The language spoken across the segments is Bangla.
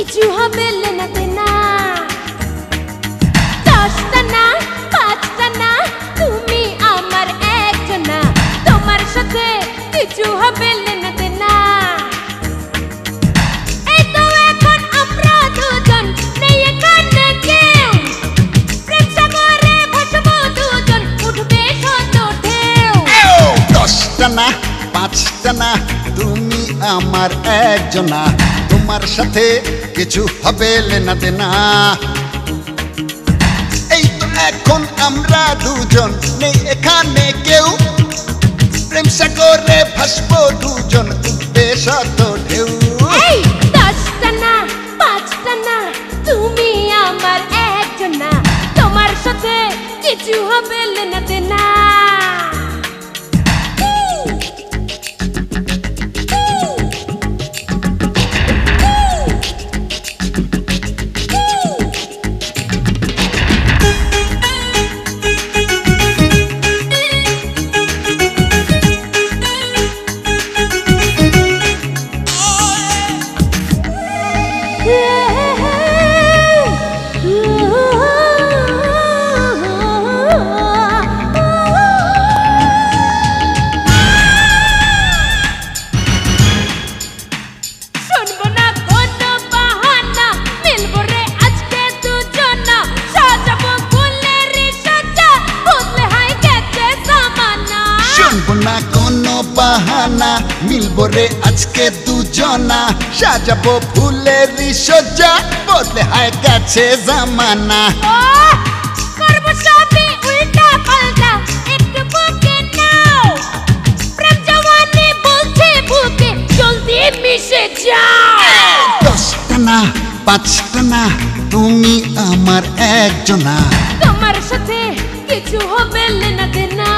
কিছু হবে লেনা দেনা। 10টা না 5টা না তুমি আমার একজনা, তোমার সাথে কিছু হবে লেনা দেনা। এই তো এখন আমরা দুজন, নেই এখানে কেউ, প্রেম সাগরে ভাসবো দুজন, উঠবে শত ঢেউ। 10টা না 5টা না তুমি আমার একজনা, তোমার সাথে কিছু হবে লেনা দেনা। এই তো এখন আমরা দুজন, নেই এখানে কেউ, প্রেম সাগরে ভাসবো দুজন, উঠবে শত ঢেউ। এই 10টা না 5টা না তুমি আমার একজনা, তোমার সাথে কিছু হবে লেনা দেনা। শুনবো না কোনো বাহানা, মিলবো রে আজকে দুজনা, সাজাবো ফুলেরই সাজা, বদলে হয় গেছে জামানা। শুনবো না কোনো বাহানা, মিলবো রে আজকে দুজনা, সাজাবো ফুলেরই সজ্জা, বদলে হয় গেছে জামানা। করবো সবই উল্টা পাল্টা, একটু বুকে নাও, প্রেম জওয়ানি বলছে বুকে, জলদি মিশে যাও। 10টা না 5টা না তুমি আমার একজনা, তোমার সাথে কিছু হবে লেনা দেনা।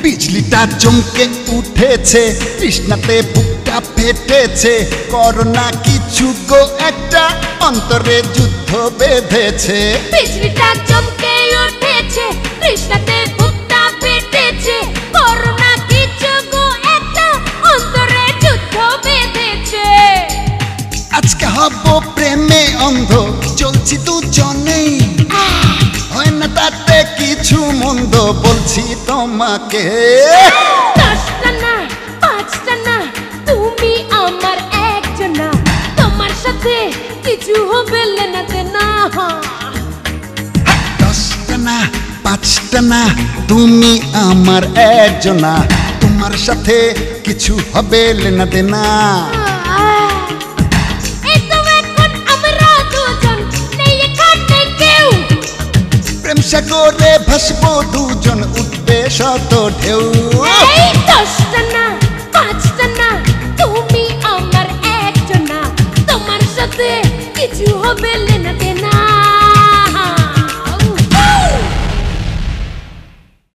বিজলিটা চমকে উঠেছে, তৃষ্ণাতে বুকটা ফেটেছে, করোনা কিছু গো একটা, অন্তরে যুদ্ধ বেঁধেছে। বিজলিটা চমকে উঠেছে, তৃষ্ণাতে বুকটা ফেটেছে, করোনা কিছু গো একটা, অন্তরে যুদ্ধ বেঁধেছে। আজকে হব প্রেমে অন্ধ, চলছি দুজনেই, হয় না তাতে কিছু মন্দ, বলছি তোমাকে। 10টা না 5টা না তুমি আমার একজনা, তোমার সাথে কিছু হবে লেনা দেনা। 10টা না 5টা না তুমি আমার একজনা, তোমার সাথে কিছু হবে লেনা দেনা। এই তো এখন আমরা দুজন, নেই এখানে কেউ, প্রেম সাগরে ভাসবো দুজন, উঠবে শত ঢেউ। এই 10টা না 5টা না তুমি আমার একজনা, তোমার সাথে কিছু হবে লেনা দেনা।